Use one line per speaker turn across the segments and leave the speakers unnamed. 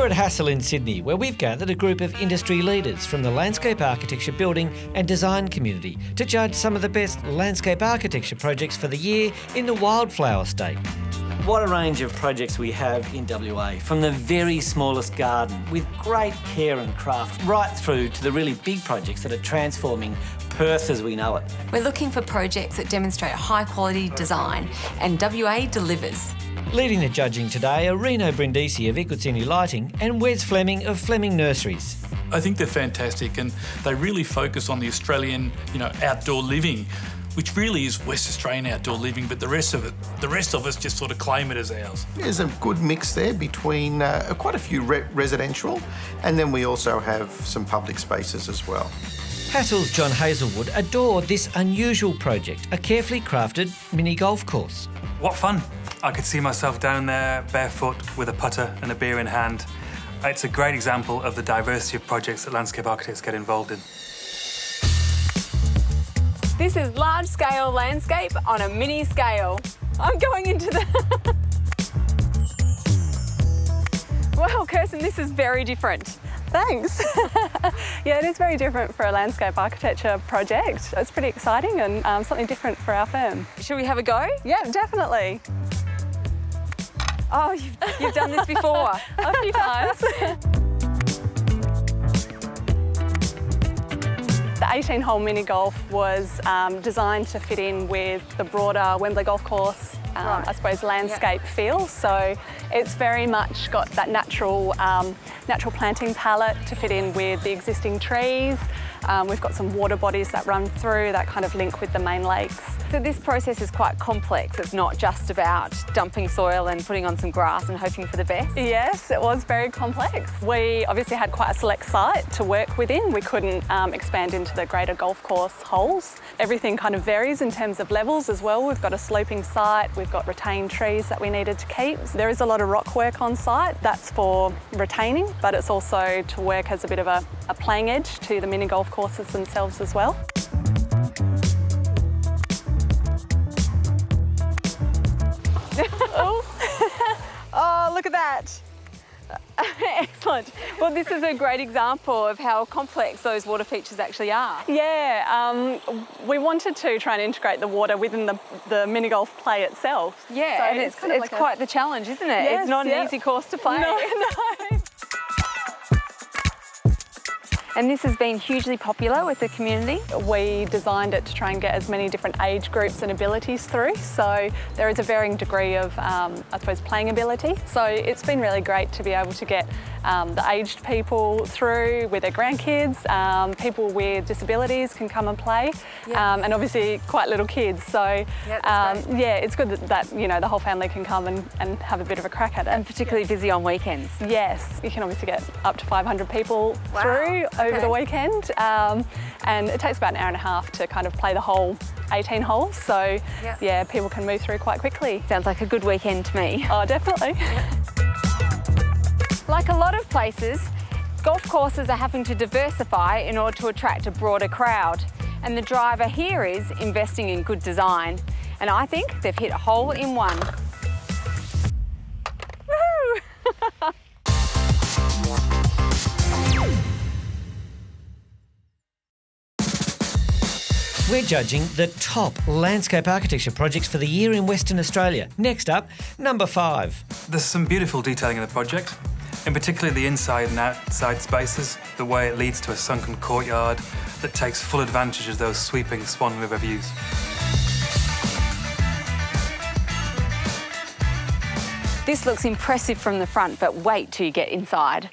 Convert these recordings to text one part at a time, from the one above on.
We're at Hassel in Sydney, where we've gathered a group of industry leaders from the landscape architecture, building and design community to judge some of the best landscape architecture projects for the year in the wildflower state. What a range of projects we have in WA, from the very smallest garden with great care and craft right through to the really big projects that are transforming Perth as we know it.
We're looking for projects that demonstrate high quality design, and WA delivers.
Leading the judging today are Reno Brindisi of Equitsini Lighting and Wes Fleming of Fleming Nurseries.
I think they're fantastic, and they really focus on the Australian, outdoor living, which really is West Australian outdoor living, but the rest of us just sort of claim it as ours.
There's a good mix there between quite a few residential, and then we also have some public spaces as well.
Hassel's John Hazelwood adored this unusual project, a carefully crafted mini golf course.
What fun! I could see myself down there barefoot with a putter and a beer in hand. It's a great example of the diversity of projects that landscape architects get involved in.
This is large-scale landscape on a mini scale. I'm going into the... Well, Kirsten, this is very different.
Thanks. Yeah, it is very different for a landscape architecture project. It's pretty exciting and something different for our firm.
Should we have a go?
Yeah, definitely.
Oh, you've done this before. A few times.
The 18-hole mini golf was designed to fit in with the broader Wembley golf course,
Right.
I suppose, landscape feel. So it's very much got that natural planting palette to fit in with the existing trees. We've got some water bodies that run through that kind of link with the main lakes.
So this process is quite complex. It's not just about dumping soil and putting on some grass and hoping for the best.
Yes, it was very complex. We obviously had quite a select site to work within. We couldn't expand into the greater golf course holes. Everything kind of varies in terms of levels as well. We've got a sloping site, we've got retained trees that we needed to keep. There is a lot of rock work on site. That's for retaining, but it's also to work as a bit of a playing edge to the mini golf courses themselves as well.
Oh, look at that. Excellent. Well, this is a great example of how complex those water features actually are.
Yeah, we wanted to try and integrate the water within the mini golf play itself.
Yeah,
so
and it's
like
quite the challenge, isn't it?
Yes,
it's not an easy course to play.
No.
And this has been hugely popular with the community.
We designed it to try and get as many different age groups and abilities through. So there is a varying degree of, I suppose, playing ability. So it's been really great to be able to get the aged people through with their grandkids. People with disabilities can come and play.
Yeah.
And obviously quite little kids. So yeah, it's good that the whole family can come and have a bit of a crack at it.
And particularly busy on weekends.
Yes, you can obviously get up to 500 people through over the weekend, and it takes about an hour and a half to kind of play the whole 18 holes, so yeah, people can move through quite quickly.
Sounds like a good weekend to me.
Oh, definitely.
Like a lot of places, golf courses are having to diversify in order to attract a broader crowd, and the driver here is investing in good design, and I think they've hit a hole in one. Woohoo!
We're judging the top landscape architecture projects for the year in Western Australia. Next up, number 5.
There's some beautiful detailing in the project, in particular the inside and outside spaces, the way it leads to a sunken courtyard that takes full advantage of those sweeping Swan River views.
This looks impressive from the front, but wait till you get inside.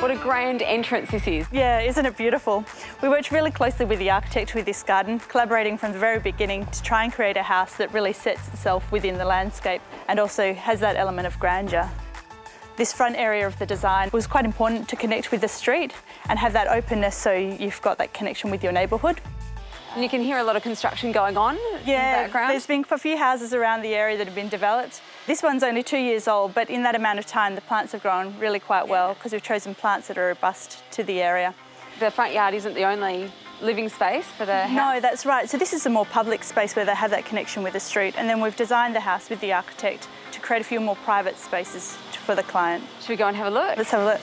What a grand entrance this is.
Yeah, isn't it beautiful? We worked really closely with the architect with this garden, collaborating from the very beginning to try and create a house that really sets itself within the landscape and also has that element of grandeur. This front area of the design was quite important to connect with the street and have that openness so you've got that connection with your neighbourhood.
And you can hear a lot of construction going on in the background.
There's been a few houses around the area that have been developed. This one's only 2 years old, but in that amount of time, the plants have grown really quite well because we've chosen plants that are robust to the area.
The front yard isn't the only living space for the house?
No, that's right. So this is a more public space where they have that connection with the street, and then we've designed the house with the architect to create a few more private spaces for the client.
Should we go and have a look?
Let's have a look.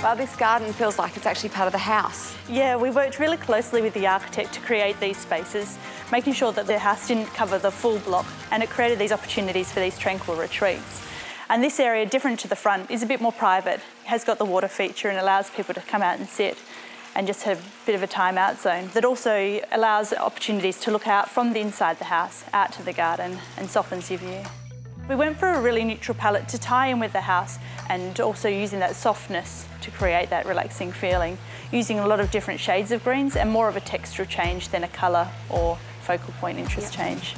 Well, this garden feels like it's actually part of the house.
Yeah, we worked really closely with the architect to create these spaces, making sure that the house didn't cover the full block, and it created these opportunities for these tranquil retreats. And this area, different to the front, is a bit more private. It has got the water feature and allows people to come out and sit and just have a bit of a time out zone. That also allows opportunities to look out from the inside the house, out to the garden, and softens your view. We went for a really neutral palette to tie in with the house, and also using that softness to create that relaxing feeling, using a lot of different shades of greens and more of a textural change than a colour or focal point interest change.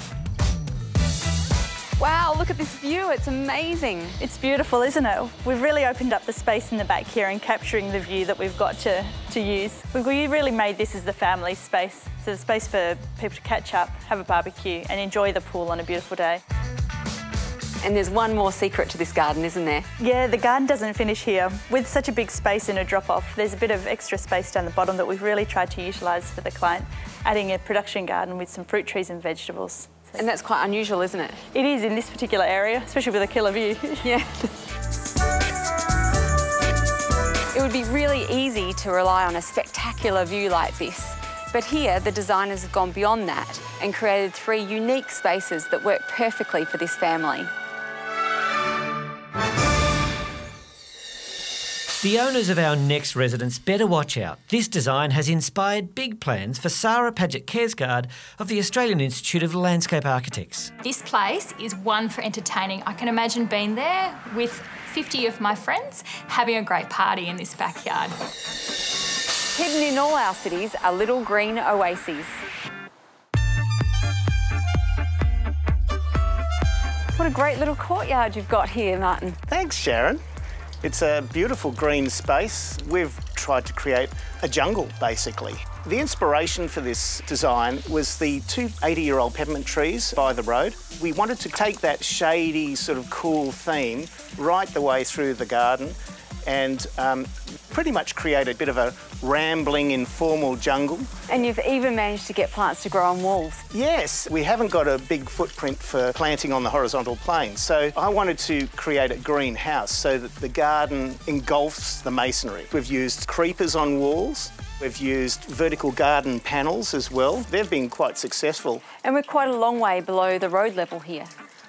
Wow, look at this view, it's amazing.
It's beautiful, isn't it? We've really opened up the space in the back here and capturing the view that we've got to use. We really made this as the family space, so the space for people to catch up, have a barbecue and enjoy the pool on a beautiful day.
And there's one more secret to this garden, isn't there?
Yeah, the garden doesn't finish here. With such a big space and a drop-off, there's a bit of extra space down the bottom that we've really tried to utilise for the client, adding a production garden with some fruit trees and vegetables.
And that's quite unusual, isn't it?
It is in this particular area, especially with a killer view.
Yeah. It would be really easy to rely on a spectacular view like this. But here, the designers have gone beyond that and created 3 unique spaces that work perfectly for this family.
The owners of our next residence better watch out. This design has inspired big plans for Sarah Paget-Kersgaard of the Australian Institute of Landscape Architects.
This place is one for entertaining. I can imagine being there with 50 of my friends having a great party in this backyard.
Hidden in all our cities are little green oases. What a great little courtyard you've got here, Martin.
Thanks, Sharon. It's a beautiful green space. We've tried to create a jungle, basically. The inspiration for this design was the 2 80-year-old peppermint trees by the road. We wanted to take that shady, sort of cool theme right the way through the garden and pretty much create a bit of a rambling, informal jungle.
And you've even managed to get plants to grow on walls.
Yes, we haven't got a big footprint for planting on the horizontal plane, so I wanted to create a greenhouse so that the garden engulfs the masonry. We've used creepers on walls. We've used vertical garden panels as well. They've been quite successful.
And we're quite a long way below the road level here.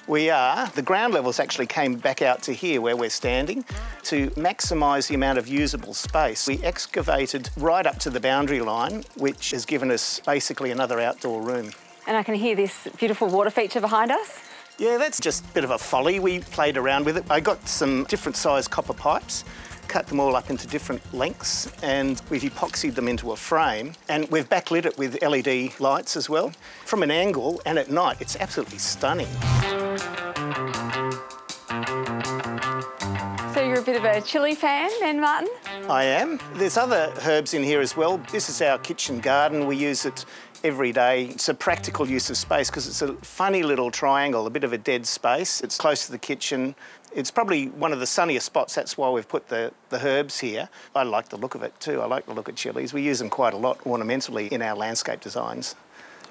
We are. The ground levels actually came back out to here where we're standing to maximise the amount of usable space. We excavated right up to the boundary line, which has given us basically another outdoor room.
And I can hear this beautiful water feature behind us.
Yeah, that's just a bit of a folly. We played around with it. I got some different size copper pipes, cut them all up into different lengths, and we've epoxied them into a frame, and we've backlit it with LED lights as well. From an angle and at night, it's absolutely stunning.
So you're a bit of a chilli fan then, Martin?
I am. There's other herbs in here as well. This is our kitchen garden. We use it every day. It's a practical use of space because it's a funny little triangle, a bit of a dead space. It's close to the kitchen. It's probably one of the sunniest spots. That's why we've put the herbs here. I like the look of it too. I like the look of chilies. We use them quite a lot ornamentally in our landscape designs.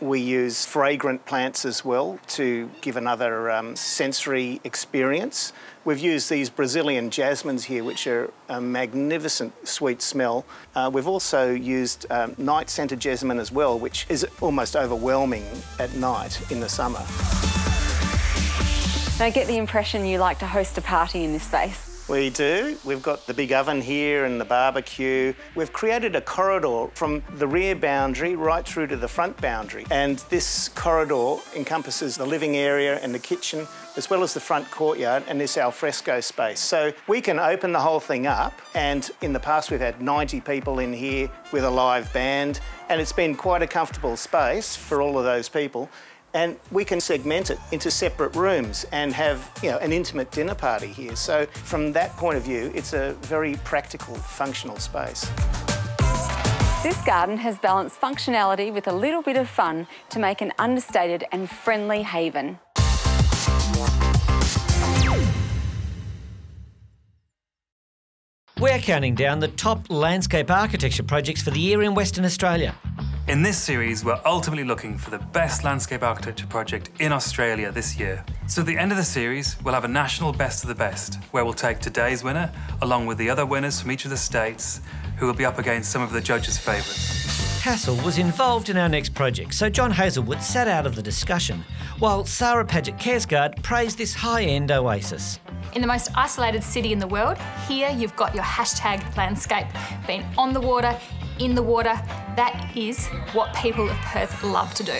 We use fragrant plants as well to give another sensory experience. We've used these Brazilian jasmines here, which are a magnificent sweet smell. We've also used night-scented jasmine as well, which is almost overwhelming at night in the summer.
I get the impression you like to host a party in this space.
We do. We've got the big oven here and the barbecue. We've created a corridor from the rear boundary right through to the front boundary. And this corridor encompasses the living area and the kitchen, as well as the front courtyard and this alfresco space. So we can open the whole thing up, and in the past we've had 90 people in here with a live band, and it's been quite a comfortable space for all of those people. And we can segment it into separate rooms and have, an intimate dinner party here. So from that point of view, it's a very practical, functional space.
This garden has balanced functionality with a little bit of fun to make an understated and friendly haven.
We're counting down the top landscape architecture projects for the year in Western Australia.
In this series, we're ultimately looking for the best landscape architecture project in Australia this year. So at the end of the series, we'll have a national best of the best, where we'll take today's winner, along with the other winners from each of the states, who will be up against some of the judges' favourites.
Hassel was involved in our next project, so John Hazelwood sat out of the discussion, while Sarah Paget-Kersgaard praised this high-end oasis.
In the most isolated city in the world, here you've got your hashtag landscape. Being on the water, in the water, that is what people of Perth love to do.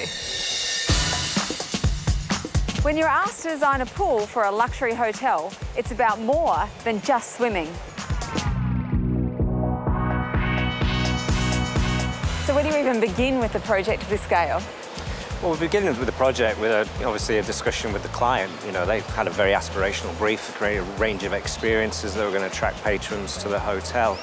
When you're asked to design a pool for a luxury hotel, it's about more than just swimming. So where do you even begin with a project of this scale?
Well, we begin with the project with obviously a discussion with the client. You know, they had a very aspirational brief to create a range of experiences that were going to attract patrons to the hotel.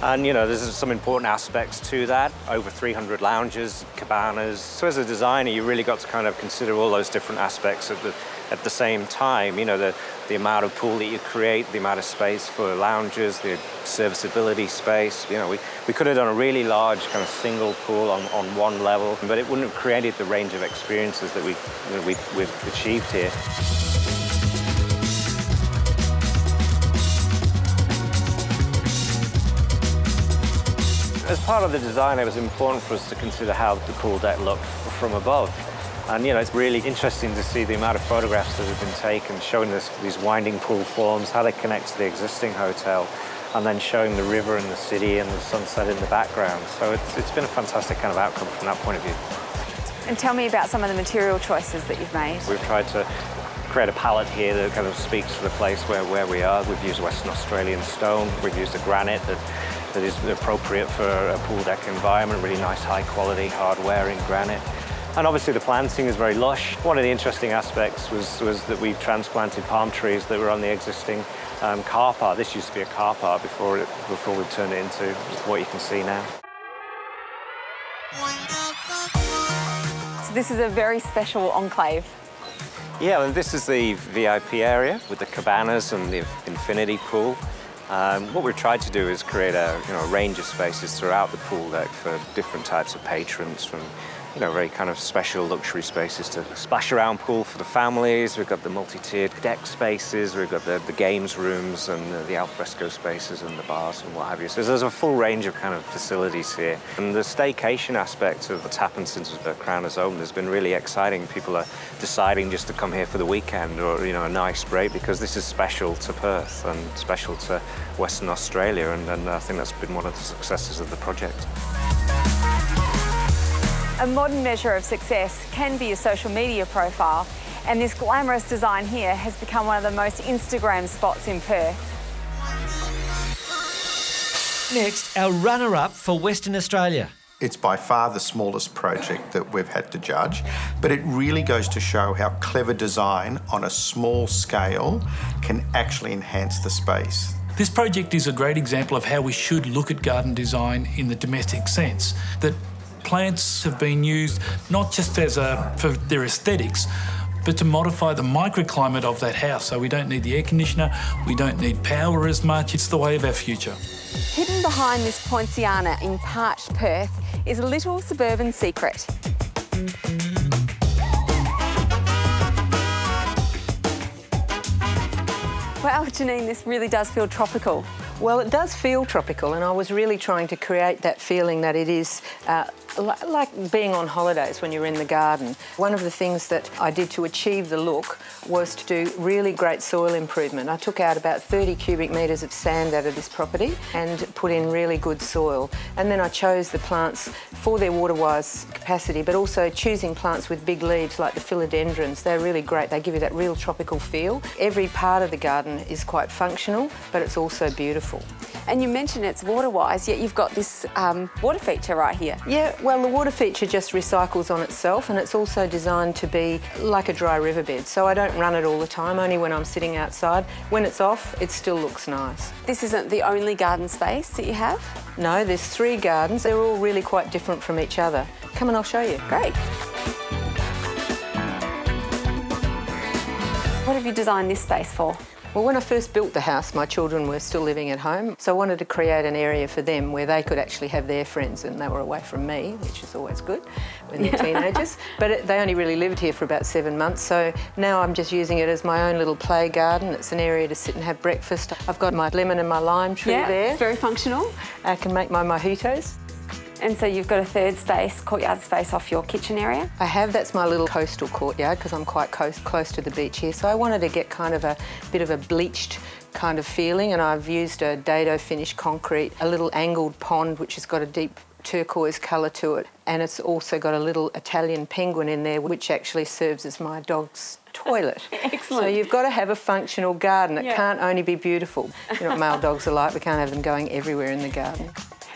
And, you know, there's some important aspects to that. Over 300 lounges, cabanas. So as a designer, you really got to kind of consider all those different aspects at the same time. You know, the amount of pool that you create, the amount of space for lounges, the serviceability space. You know, we could have done a really large kind of single pool on one level, but it wouldn't have created the range of experiences that we've achieved here. As part of the design, it was important for us to consider how the pool deck looked from above. And, you know, it's really interesting to see the amount of photographs that have been taken showing these winding pool forms, how they connect to the existing hotel, and then showing the river and the city and the sunset in the background. So it's been a fantastic kind of outcome from that point of view.
And tell me about some of the material choices that you've made.
We've tried to create a palette here that kind of speaks to the place where we are. We've used Western Australian stone. We've used a granite that is appropriate for a pool deck environment, really nice high quality hardware in granite. And obviously the planting is very lush. One of the interesting aspects was that we've transplanted palm trees that were on the existing car park. This used to be a car park before we turned it into what you can see now.
So this is a very special enclave.
Yeah, and this is the VIP area with the cabanas and the infinity pool. What we've tried to do is create a range of spaces throughout the pool deck for different types of patrons, from very kind of special luxury spaces to splash around pool for the families. We've got the multi-tiered deck spaces, we've got the games rooms and the alfresco spaces and the bars and what have you. So there's a full range of kind of facilities here. And the staycation aspect of what's happened since Crown has opened has been really exciting. People are deciding just to come here for the weekend or a nice break, because this is special to Perth and special to Western Australia, and I think that's been one of the successes of the project.
A modern measure of success can be a social media profile, and this glamorous design here has become one of the most Instagram spots in Perth.
Next, our runner-up for Western Australia.
It's by far the smallest project that we've had to judge, but it really goes to show how clever design on a small scale can actually enhance the space.
This project is a great example of how we should look at garden design in the domestic sense, that plants have been used not just for their aesthetics, but to modify the microclimate of that house. So we don't need the air conditioner, we don't need power as much. It's the way of our future.
Hidden behind this poinciana in parched Perth is a little suburban secret. Wow, Janine, this really does feel tropical.
Well, it does feel tropical, and I was really trying to create that feeling that it is like being on holidays when you're in the garden. One of the things that I did to achieve the look was to do really great soil improvement. I took out about 30 cubic metres of sand out of this property and put in really good soil. And then I chose the plants for their water-wise capacity, but also choosing plants with big leaves like the philodendrons. They're really great. They give you that real tropical feel. Every part of the garden is quite functional, but it's also beautiful.
And you mentioned it's water-wise, yet you've got this water feature right here.
Yeah, well, the water feature just recycles on itself, and it's also designed to be like a dry riverbed. So I don't run it all the time, only when I'm sitting outside. When it's off, it still looks nice.
This isn't the only garden space that you have?
No, there's 3 gardens. They're all really quite different from each other. Come and I'll show you.
Great. What have you designed this space for?
Well, when I first built the house, my children were still living at home, so I wanted to create an area for them where they could actually have their friends and they were away from me, which is always good when they're teenagers. But they only really lived here for about 7 months, so now I'm just using it as my own little play garden. It's an area to sit and have breakfast. I've got my lemon and my lime tree there.
It's very functional.
I can make my mojitos.
And so you've got a third space, courtyard space off your kitchen area?
I have. That's my little coastal courtyard because I'm quite close to the beach here. So I wanted to get kind of a bit of a bleached kind of feeling, and I've used a dado finish concrete, a little angled pond which has got a deep turquoise colour to it, and it's also got a little Italian penguin in there which actually serves as my dog's toilet.
Excellent.
So you've got to have a functional garden. It can't only be beautiful. You know what male dogs are like, we can't have them going everywhere in the garden.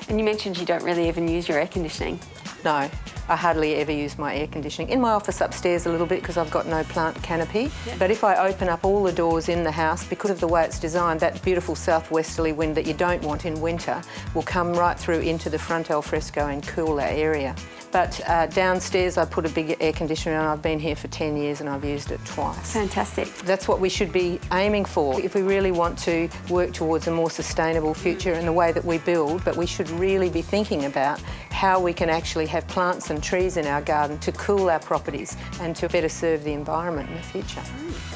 And you mentioned you don't really even use your air conditioning.
No, I hardly ever use my air conditioning. In my office upstairs a little bit because I've got no plant canopy. But if I open up all the doors in the house, because of the way it's designed, that beautiful southwesterly wind that you don't want in winter will come right through into the front al fresco and cool that area. But downstairs I put a big air conditioner on. I've been here for 10 years and I've used it twice.
Fantastic.
That's what we should be aiming for if we really want to work towards a more sustainable future in the way that we build, but we should really be thinking about how we can actually have plants and trees in our garden to cool our properties and to better serve the environment in the future.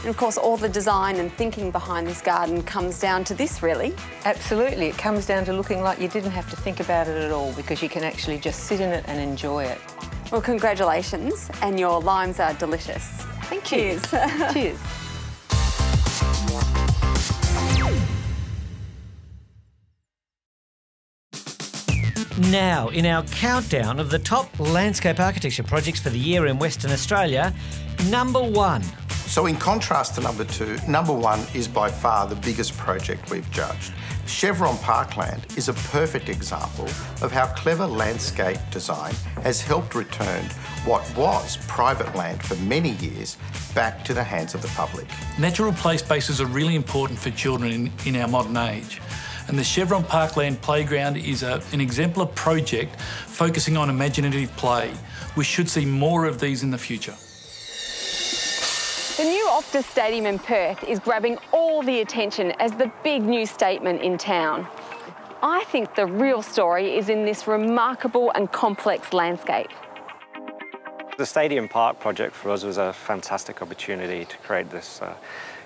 And of course all the design and thinking behind this garden comes down to this really.
Absolutely, it comes down to looking like you didn't have to think about it at all because you can actually just sit in it and enjoy it.
Well, congratulations, and your limes are delicious.
Thank you.
Cheers.
Cheers.
Now, in our countdown of the top landscape architecture projects for the year in Western Australia, number 1.
So in contrast to number 2, number 1 is by far the biggest project we've judged. Chevron Parkland is a perfect example of how clever landscape design has helped return what was private land for many years back to the hands of the public.
Natural play spaces are really important for children in our modern age. And the Chevron Parkland Playground is an exemplar project focusing on imaginative play. We should see more of these in the future.
The new Optus Stadium in Perth is grabbing all the attention as the big new statement in town. I think the real story is in this remarkable and complex landscape.
The Stadium Park project for us was a fantastic opportunity to create this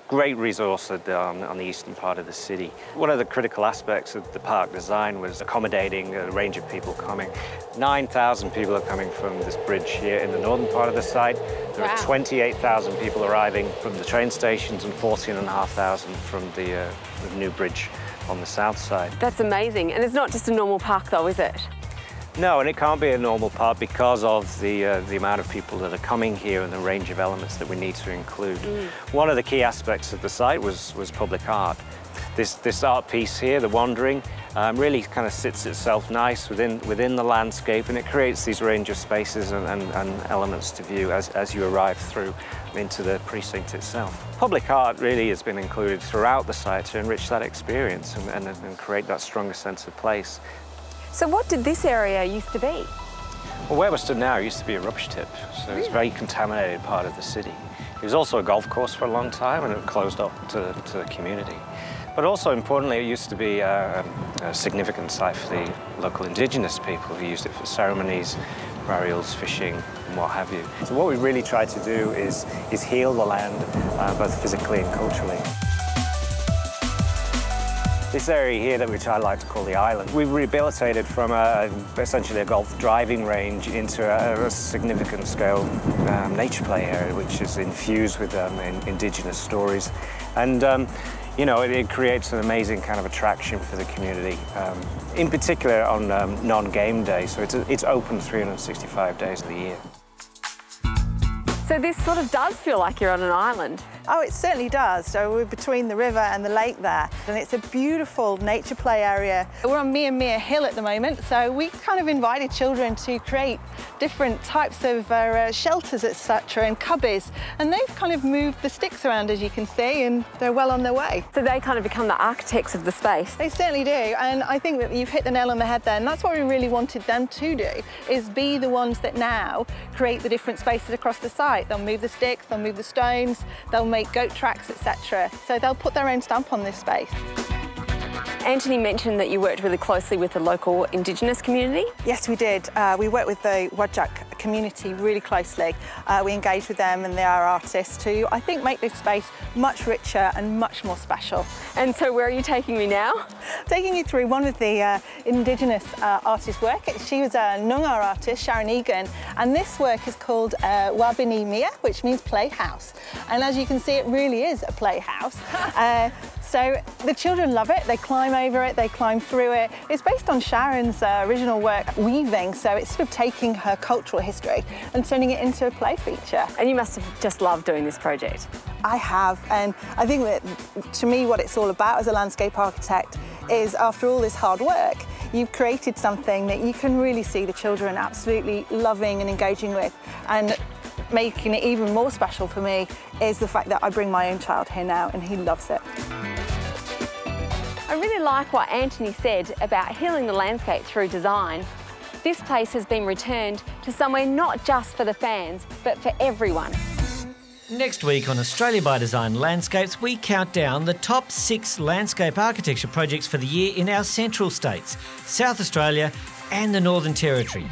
great resource on the eastern part of the city. One of the critical aspects of the park design was accommodating a range of people coming. 9,000 people are coming from this bridge here in the northern part of the site. There are 28,000 people arriving from the train stations and 14,500 from the new bridge on the south side.
That's amazing. And it's not just a normal park though, is it?
No, and it can't be a normal park because of the amount of people that are coming here and the range of elements that we need to include. One of the key aspects of the site was public art. This art piece here, The Wandering, really kind of sits itself nice within the landscape, and it creates these range of spaces and elements to view as you arrive through into the precinct itself. Public art really has been included throughout the site to enrich that experience and create that stronger sense of place.
So what did this area used to be?
Well, where we stood now used to be a rubbish tip, so it's a very contaminated part of the city. It was also a golf course for a long time, and it closed up to the community. But also, importantly, it used to be a significant site for the local indigenous people who used it for ceremonies, burials, fishing, and what have you. So what we really tried to do is heal the land, both physically and culturally. This area here, which I like to call the island, we've rehabilitated from essentially a golf driving range into a significant scale nature play area, which is infused with indigenous stories. And you know, it creates an amazing kind of attraction for the community, in particular on non-game day. So it's open 365 days of the year.
So this sort of does feel like you're on an island.
Oh, it certainly does. So we're between the river and the lake there, and it's a beautiful nature play area. We're on Mere Hill at the moment, so we kind of invited children to create different types of shelters, etc., and cubbies, and they've kind of moved the sticks around, as you can see, and they're well on their way.
So they kind of become the architects of the space.
They certainly do, and I think that you've hit the nail on the head there, and that's what we really wanted them to do, is be the ones that now create the different spaces across the site. They'll move the sticks, they'll move the stones, they'll make goat tracks, etc. So they'll put their own stamp on this space.
Anthony mentioned that you worked really closely with the local Indigenous community.
Yes, we did. We worked with the Whadjuk community really closely. We engaged with them and they are artists to, I think, make this space much richer and much more special.
And so where are you taking me now?
Taking you through one of the Indigenous artists' work. She was a Noongar artist, Sharon Egan, and this work is called Wabini Mia, which means playhouse. And as you can see, it really is a playhouse. So the children love it, they climb over it, they climb through it. It's based on Sharon's original work, weaving, so it's sort of taking her cultural history and turning it into a play feature.
And you must have just loved doing this project.
I have, and I think that to me what it's all about as a landscape architect is after all this hard work, you've created something that you can really see the children absolutely loving and engaging with. And making it even more special for me is the fact that I bring my own child here now and he loves it.
I really like what Anthony said about healing the landscape through design. This place has been returned to somewhere not just for the fans, but for everyone.
Next week on Australia by Design Landscapes, we count down the top 6 landscape architecture projects for the year in our central states, South Australia and the Northern Territory.